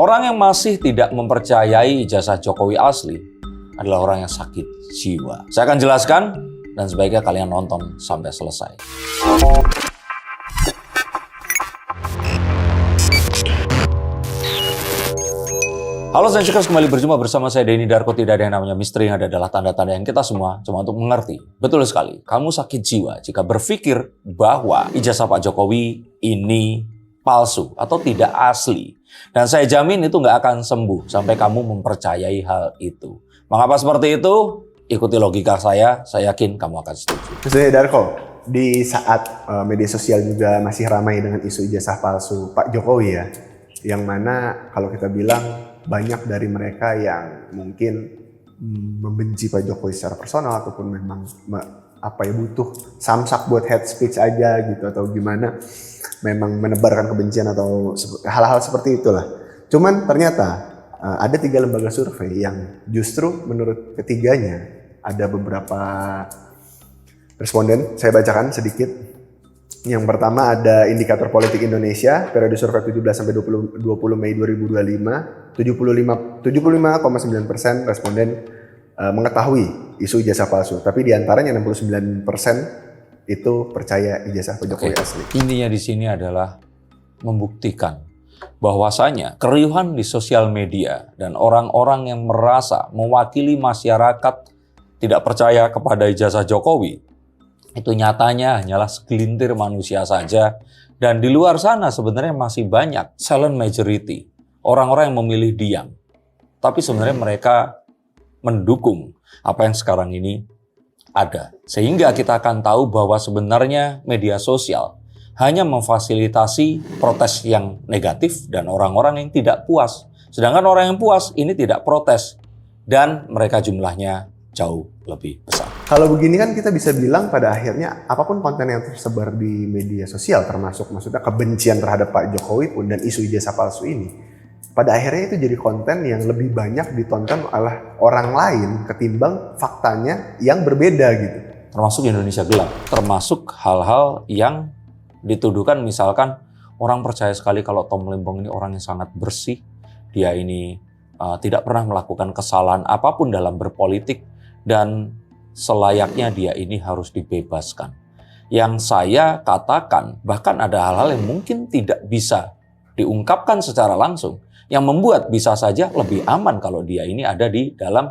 Orang yang masih tidak mempercayai ijazah Jokowi asli adalah orang yang sakit jiwa. Saya akan jelaskan dan sebaiknya kalian nonton sampai selesai. Halo Sensikers, kembali berjumpa bersama saya Denny Darko. Tidak ada yang namanya misteri, yang ada adalah tanda-tanda yang kita semua cuma untuk mengerti. Betul sekali, kamu sakit jiwa jika berpikir bahwa ijazah Pak Jokowi ini palsu atau tidak asli. Dan saya jamin itu nggak akan sembuh sampai kamu mempercayai hal itu. Mengapa seperti itu? Ikuti logika saya yakin kamu akan setuju. Misalnya Darko, di saat media sosial juga masih ramai dengan isu ijazah palsu Pak Jokowi ya, yang mana kalau kita bilang banyak dari mereka yang mungkin membenci Pak Jokowi secara personal ataupun memang butuh samsak buat head speech aja gitu atau gimana, memang menebarkan kebencian atau hal-hal seperti itulah. Cuman ternyata ada 3 lembaga survei yang justru menurut ketiganya ada beberapa responden, saya bacakan sedikit. Yang pertama ada Indikator Politik Indonesia, periode survei 17 sampai 20 Mei 2025, 75,9% responden mengetahui isu ijazah palsu, tapi di antaranya 69% itu percaya ijazah Pak Jokowi asli. Intinya di sini adalah membuktikan bahwasanya keriuhan di sosial media dan orang-orang yang merasa mewakili masyarakat tidak percaya kepada ijazah Jokowi itu nyatanya hanyalah segelintir manusia saja, dan di luar sana sebenarnya masih banyak silent majority, orang-orang yang memilih diam. Tapi sebenarnya mereka mendukung apa yang sekarang ini ada. Sehingga kita akan tahu bahwa sebenarnya media sosial hanya memfasilitasi protes yang negatif dan orang-orang yang tidak puas. Sedangkan orang yang puas ini tidak protes dan mereka jumlahnya jauh lebih besar. Kalau begini kan kita bisa bilang pada akhirnya apapun konten yang tersebar di media sosial, termasuk maksudnya kebencian terhadap Pak Jokowi pun dan isu ijazah palsu ini, pada akhirnya itu jadi konten yang lebih banyak ditonton oleh orang lain ketimbang faktanya yang berbeda gitu. Termasuk Indonesia gelap, termasuk hal-hal yang dituduhkan, misalkan orang percaya sekali kalau Tom Lembong ini orang yang sangat bersih, dia ini tidak pernah melakukan kesalahan apapun dalam berpolitik, dan selayaknya dia ini harus dibebaskan. Yang saya katakan, bahkan ada hal-hal yang mungkin tidak bisa diungkapkan secara langsung, yang membuat bisa saja lebih aman kalau dia ini ada di dalam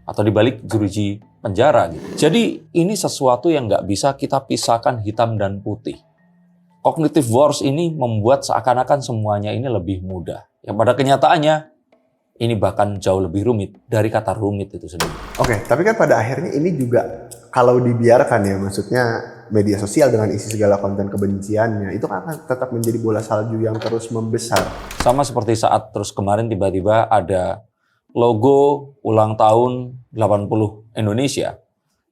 atau di balik jeruji penjara gitu. Jadi ini sesuatu yang nggak bisa kita pisahkan hitam dan putih. Cognitive wars ini membuat seakan-akan semuanya ini lebih mudah. Yang pada kenyataannya ini bahkan jauh lebih rumit dari kata rumit itu sendiri. Oke, tapi kan pada akhirnya ini juga kalau dibiarkan ya, maksudnya media sosial dengan isi segala konten kebenciannya, itu akan tetap menjadi bola salju yang terus membesar. Sama seperti saat terus kemarin tiba-tiba ada logo ulang tahun 80 Indonesia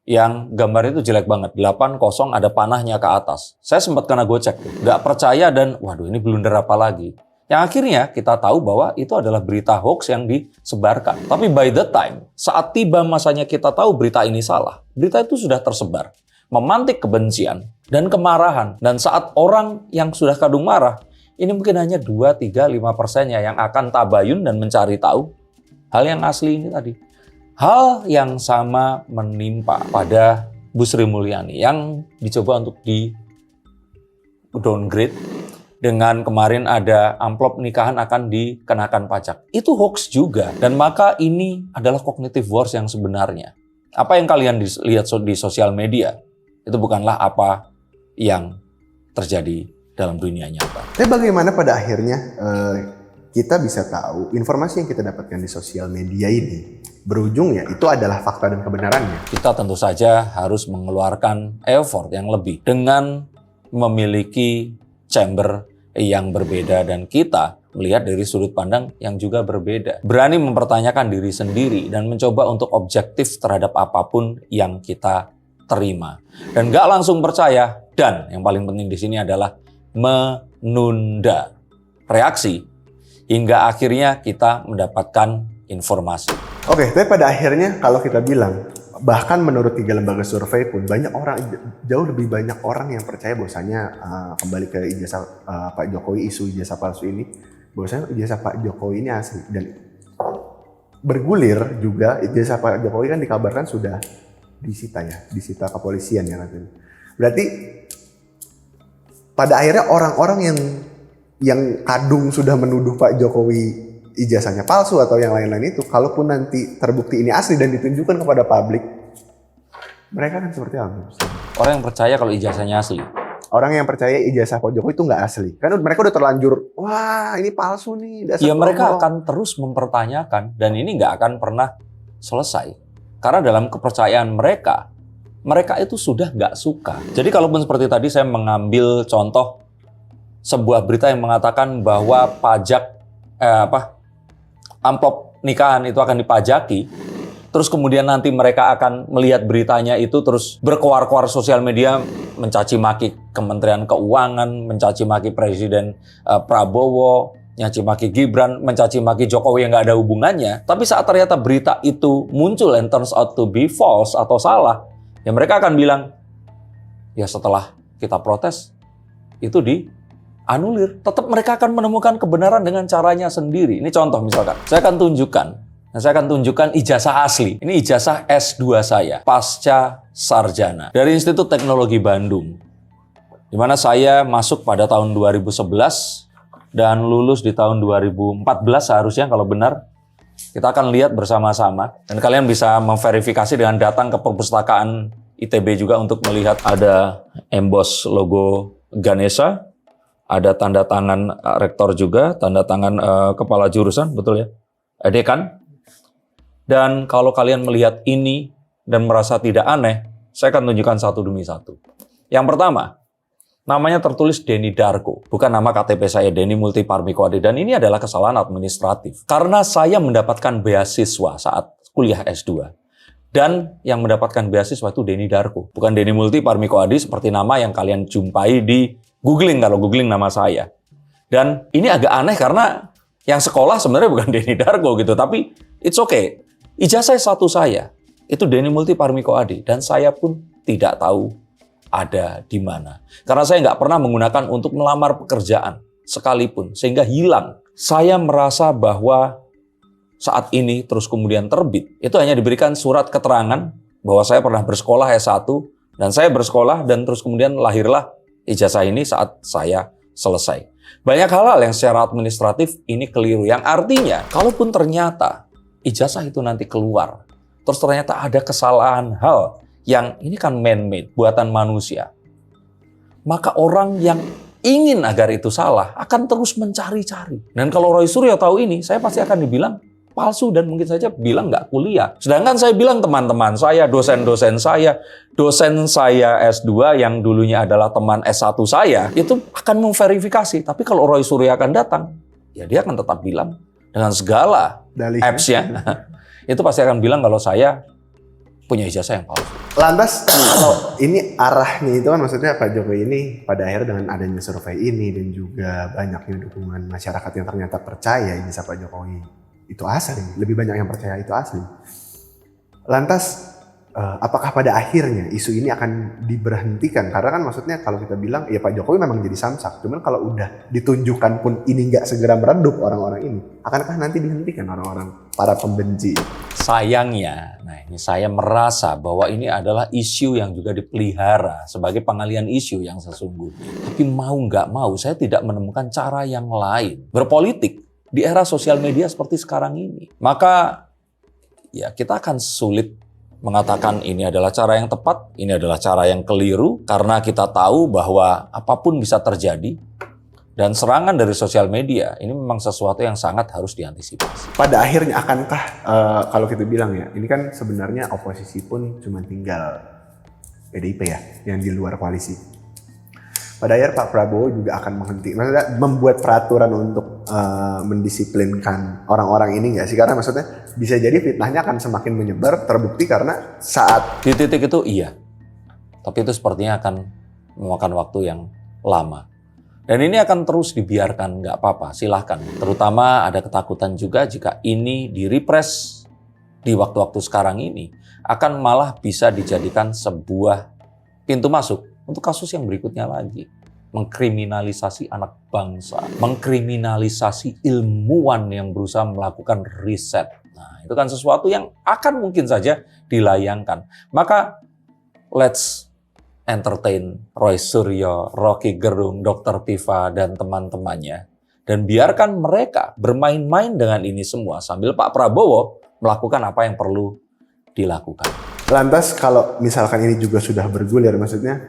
yang gambar itu jelek banget, 80 ada panahnya ke atas. Saya sempat kena gocek, nggak percaya dan waduh ini blunder apa lagi. Yang akhirnya kita tahu bahwa itu adalah berita hoax yang disebarkan. Tapi by the time, saat tiba masanya kita tahu berita ini salah, berita itu sudah tersebar, memantik kebencian dan kemarahan. Dan saat orang yang sudah kadung marah, ini mungkin hanya 2, 3, 5%-nya yang akan tabayun dan mencari tahu hal yang asli ini tadi. Hal yang sama menimpa pada Bu Sri Mulyani yang dicoba untuk di downgrade dengan kemarin ada amplop nikahan akan dikenakan pajak. Itu hoax juga. Dan maka ini adalah cognitive wars yang sebenarnya. Apa yang kalian lihat di sosial media, itu bukanlah apa yang terjadi dalam dunia nyata. Tapi bagaimana pada akhirnya kita bisa tahu informasi yang kita dapatkan di sosial media ini berujungnya itu adalah fakta dan kebenarannya? Kita tentu saja harus mengeluarkan effort yang lebih dengan memiliki chamber yang berbeda dan kita melihat dari sudut pandang yang juga berbeda. Berani mempertanyakan diri sendiri dan mencoba untuk objektif terhadap apapun yang kita terima. Dan gak langsung percaya, dan yang paling penting di sini adalah menunda reaksi hingga akhirnya kita mendapatkan informasi. Oke, tapi pada akhirnya kalau kita bilang, bahkan menurut 3 lembaga survei pun jauh lebih banyak orang yang percaya bahwasanya kembali ke ijazah Pak Jokowi, isu ijazah palsu ini bahwasanya ijazah Pak Jokowi ini asli, dan bergulir juga ijazah Pak Jokowi kan dikabarkan sudah disita kepolisian ya katanya. Berarti pada akhirnya orang-orang yang kadung sudah menuduh Pak Jokowi ijazahnya palsu atau yang lain-lain itu, kalaupun nanti terbukti ini asli dan ditunjukkan kepada publik, mereka kan seperti apa? Orang yang percaya kalau ijazahnya asli. Orang yang percaya ijazah Pak Jokowi itu nggak asli. Kan mereka udah terlanjur, wah ini palsu nih. Ya mereka akan terus mempertanyakan dan ini nggak akan pernah selesai. Karena dalam kepercayaan mereka itu sudah nggak suka. Jadi kalaupun seperti tadi saya mengambil contoh sebuah berita yang mengatakan bahwa amplop nikahan itu akan dipajaki, terus kemudian nanti mereka akan melihat beritanya itu terus berkoar-koar sosial media, mencaci maki Kementerian Keuangan, mencaci maki Presiden Prabowo, mencaci maki Gibran, mencaci maki Jokowi yang nggak ada hubungannya. Tapi saat ternyata berita itu muncul and turns out to be false atau salah, ya mereka akan bilang, ya setelah kita protes, itu dianulir. Tetap mereka akan menemukan kebenaran dengan caranya sendiri. Ini contoh misalkan, saya akan tunjukkan ijazah asli. Ini ijazah S2 saya, pasca sarjana dari Institut Teknologi Bandung. Di mana saya masuk pada tahun 2011 dan lulus di tahun 2014 seharusnya kalau benar. Kita akan lihat bersama-sama dan kalian bisa memverifikasi dengan datang ke perpustakaan ITB juga untuk melihat ada emboss logo Ganesha, ada tanda tangan rektor juga, tanda tangan kepala jurusan, betul ya? Dekan. Dan kalau kalian melihat ini dan merasa tidak aneh, saya akan tunjukkan satu demi satu. Yang pertama, namanya tertulis Denny Darko, bukan nama KTP saya, Denny Multiparmikoade. Dan ini adalah kesalahan administratif. Karena saya mendapatkan beasiswa saat kuliah S2. Dan yang mendapatkan beasiswa itu Denny Darko, bukan Denny Multiparmikoade seperti nama yang kalian jumpai di googling, kalau googling nama saya. Dan ini agak aneh karena yang sekolah sebenarnya bukan Denny Darko gitu, tapi it's okay. Ijazah satu saya itu Denny Multiparmikoade dan saya pun tidak tahu ada di mana. Karena saya nggak pernah menggunakan untuk melamar pekerjaan sekalipun, sehingga hilang. Saya merasa bahwa saat ini terus kemudian terbit, itu hanya diberikan surat keterangan bahwa saya pernah bersekolah S1 dan saya bersekolah dan terus kemudian lahirlah ijazah ini saat saya selesai. Banyak hal-hal yang secara administratif ini keliru, yang artinya kalaupun ternyata ijazah itu nanti keluar, terus ternyata ada kesalahan hal yang ini kan man-made, buatan manusia, maka orang yang ingin agar itu salah akan terus mencari-cari. Dan kalau Roy Suryo tahu ini, saya pasti akan dibilang palsu dan mungkin saja bilang nggak kuliah. Sedangkan saya bilang teman-teman saya, dosen saya S2 yang dulunya adalah teman S1 saya, itu akan memverifikasi. Tapi kalau Roy Suryo akan datang, ya dia akan tetap bilang dengan segala apps-nya, itu pasti akan bilang kalau saya punya ijazah yang palsu. Lantas, kalau ini arahnya itu kan maksudnya Pak Jokowi ini pada akhirnya dengan adanya survei ini dan juga banyaknya dukungan masyarakat yang ternyata percaya ijazah Pak Jokowi itu asli, lebih banyak yang percaya itu asli. Lantas, apakah pada akhirnya isu ini akan diberhentikan? Karena kan maksudnya kalau kita bilang, ya Pak Jokowi memang jadi samsak. Cuman kalau udah ditunjukkan pun ini nggak segera meredup orang-orang ini, akankah nanti dihentikan orang-orang para pembenci? Sayangnya, nah ini saya merasa bahwa ini adalah isu yang juga dipelihara sebagai pengalian isu yang sesungguhnya. Tapi mau nggak mau, saya tidak menemukan cara yang lain berpolitik di era sosial media seperti sekarang ini. Maka ya kita akan sulit mengatakan ini adalah cara yang tepat, ini adalah cara yang keliru, karena kita tahu bahwa apapun bisa terjadi. Dan serangan dari sosial media ini memang sesuatu yang sangat harus diantisipasi. Pada akhirnya akankah, kalau kita bilang ya, ini kan sebenarnya oposisi pun cuma tinggal PDIP ya, yang di luar koalisi. Pada akhirnya Pak Prabowo juga akan maksudnya membuat peraturan untuk mendisiplinkan orang-orang ini nggak sih? Karena maksudnya bisa jadi fitnahnya akan semakin menyebar, terbukti karena saat di titik itu iya, tapi itu sepertinya akan memakan waktu yang lama. Dan ini akan terus dibiarkan, nggak apa-apa, silahkan. Terutama ada ketakutan juga jika ini direpres di waktu-waktu sekarang ini, akan malah bisa dijadikan sebuah pintu masuk untuk kasus yang berikutnya lagi. mengkriminalisasi anak bangsa, mengkriminalisasi ilmuwan yang berusaha melakukan riset. Nah, itu kan sesuatu yang akan mungkin saja dilayangkan. Maka let's entertain Roy Suryo, Rocky Gerung, Dr. Tifa, dan teman-temannya. Dan biarkan mereka bermain-main dengan ini semua sambil Pak Prabowo melakukan apa yang perlu dilakukan. Lantas kalau misalkan ini juga sudah bergulir, maksudnya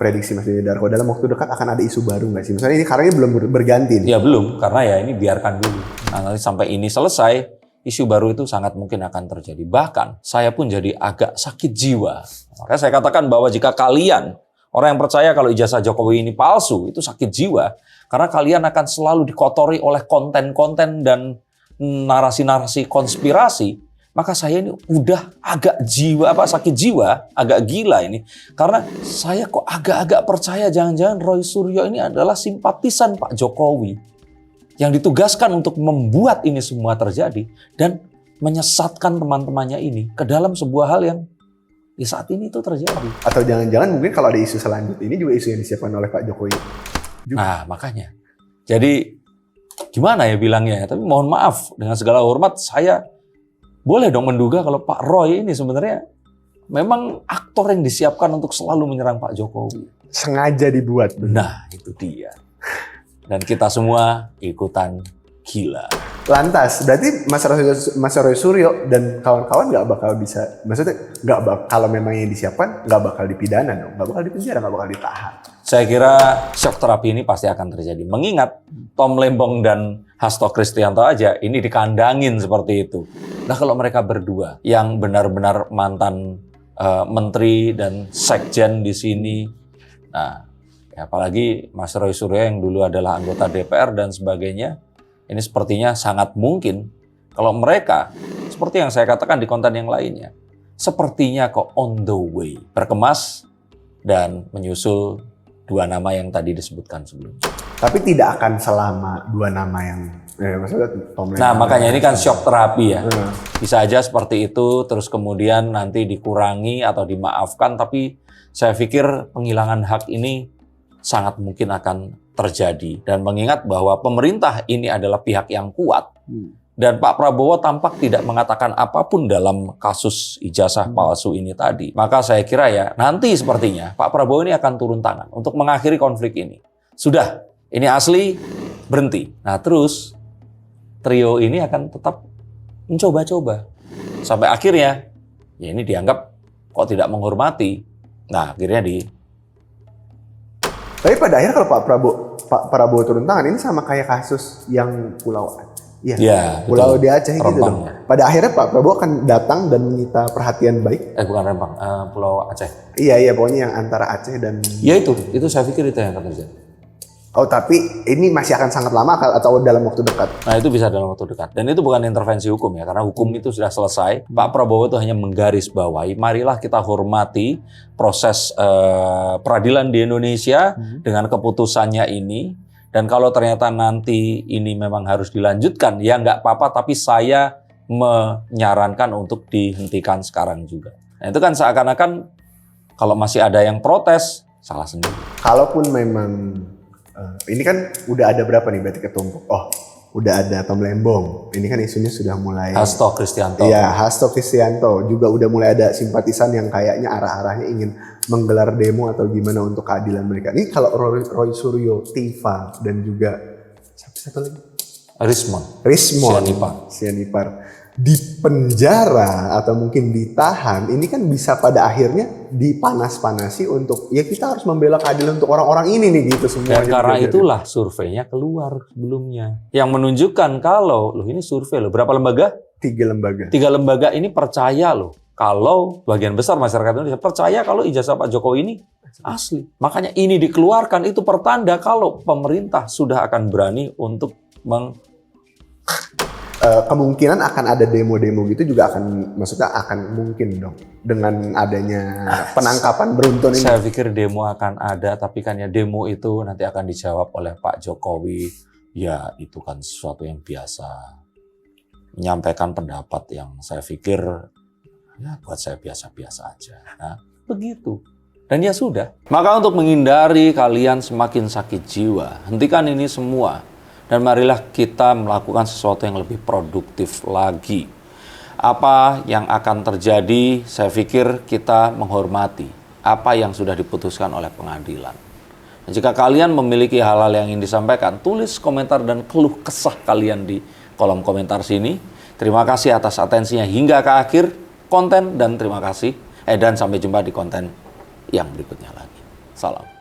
prediksi Mas Denny Darko dalam waktu dekat akan ada isu baru nggak sih? Misalnya ini karena ini belum berganti nih. Ya belum, karena ya ini biarkan dulu. Nah, nanti sampai ini selesai, isu baru itu sangat mungkin akan terjadi. Bahkan saya pun jadi agak sakit jiwa. Makanya saya katakan bahwa jika kalian, orang yang percaya kalau ijazah Jokowi ini palsu, itu sakit jiwa. Karena kalian akan selalu dikotori oleh konten-konten dan narasi-narasi konspirasi. Maka saya ini udah agak sakit jiwa, agak gila ini. Karena saya kok agak-agak percaya jangan-jangan Roy Suryo ini adalah simpatisan Pak Jokowi. Yang ditugaskan untuk membuat ini semua terjadi. Dan menyesatkan teman-temannya ini ke dalam sebuah hal yang di saat ini itu terjadi. Atau jangan-jangan mungkin kalau ada isu selanjutnya ini juga isu yang disiapkan oleh Pak Jokowi. Nah, makanya. Jadi, gimana ya bilangnya? Tapi mohon maaf, dengan segala hormat, saya boleh dong menduga kalau Pak Roy ini sebenarnya memang aktor yang disiapkan untuk selalu menyerang Pak Jokowi. Sengaja dibuat. Nah, itu dia. Dan kita semua ikutan gila. Lantas, berarti Mas Roy Suryo dan kawan-kawan nggak bakal bisa, maksudnya kalau memang yang disiapkan nggak bakal dipidana dong, nggak bakal dipenjara, nggak bakal ditahan. Saya kira shock terapi ini pasti akan terjadi. Mengingat Tom Lembong dan Hasto Kristianto aja ini dikandangin seperti itu. Nah kalau mereka berdua yang benar-benar mantan menteri dan sekjen di sini, nah ya apalagi Mas Roy Suryo yang dulu adalah anggota DPR dan sebagainya, ini sepertinya sangat mungkin kalau mereka, seperti yang saya katakan di konten yang lainnya, sepertinya kok on the way, berkemas dan menyusul dua nama yang tadi disebutkan sebelumnya. Tapi tidak akan selama dua nama yang, maksudnya Tom Lembong. Nah makanya ini kan shock terapi ya. Bisa aja seperti itu, terus kemudian nanti dikurangi atau dimaafkan, tapi saya pikir penghilangan hak ini sangat mungkin akan terjadi. Dan mengingat bahwa pemerintah ini adalah pihak yang kuat. Dan Pak Prabowo tampak tidak mengatakan apapun dalam kasus ijazah palsu ini tadi. Maka saya kira ya nanti sepertinya Pak Prabowo ini akan turun tangan untuk mengakhiri konflik ini. Sudah, ini asli, berhenti. Nah terus trio ini akan tetap mencoba-coba. Sampai akhirnya ya ini dianggap kok tidak menghormati. Nah akhirnya Tapi pada akhirnya kalau Pak Prabowo turun tangan, ini sama kayak kasus yang Pulau Pulau di Aceh gitu dong. Pada akhirnya Pak Prabowo akan datang dan menyita perhatian baik. Bukan Rempang, Pulau Aceh. Iya, pokoknya yang antara Aceh dan... Ya itu saya pikir itu yang akan terjadi. Oh, tapi ini masih akan sangat lama atau dalam waktu dekat? Nah itu bisa dalam waktu dekat. Dan itu bukan intervensi hukum ya, karena hukum itu sudah selesai. Pak Prabowo itu hanya menggarisbawahi, marilah kita hormati proses peradilan di Indonesia dengan keputusannya ini. Dan kalau ternyata nanti ini memang harus dilanjutkan, ya nggak apa-apa, tapi saya menyarankan untuk dihentikan sekarang juga. Nah itu kan seakan-akan kalau masih ada yang protes, salah sendiri. Kalaupun memang, ini kan udah ada berapa nih berarti ketumpuk? Oh, udah ada Tom Lembong. Ini kan isunya sudah mulai... Hasto Kristianto. Iya, Hasto Kristianto. Juga udah mulai ada simpatisan yang kayaknya arah-arahnya ingin menggelar demo atau gimana untuk keadilan mereka. Ini kalau Roy Suryo, Tifa, dan juga satu lagi? Rismon Sianipar di penjara atau mungkin ditahan, ini kan bisa pada akhirnya dipanas-panasi untuk ya kita harus membela keadilan untuk orang-orang ini nih gitu semua. Dan karena itulah surveinya keluar sebelumnya yang menunjukkan kalau ini survei berapa lembaga? 3 lembaga. 3 lembaga ini percaya kalau bagian besar masyarakat Indonesia percaya kalau ijazah Pak Jokowi ini asli. Makanya ini dikeluarkan, itu pertanda kalau pemerintah sudah akan berani untuk kemungkinan akan ada demo-demo gitu juga akan mungkin dong dengan adanya penangkapan beruntun ini. Saya pikir demo akan ada, tapi kan ya demo itu nanti akan dijawab oleh Pak Jokowi. Ya itu kan sesuatu yang biasa. Menyampaikan pendapat yang saya pikir ya buat saya biasa-biasa aja. Nah, begitu. Dan ya sudah. Maka untuk menghindari kalian semakin sakit jiwa, hentikan ini semua. Dan marilah kita melakukan sesuatu yang lebih produktif lagi. Apa yang akan terjadi, saya pikir kita menghormati apa yang sudah diputuskan oleh pengadilan. Dan jika kalian memiliki hal-hal yang ingin disampaikan, tulis komentar dan keluh kesah kalian di kolom komentar sini. Terima kasih atas atensinya hingga ke akhir konten dan terima kasih. Dan sampai jumpa di konten yang berikutnya lagi. Salam.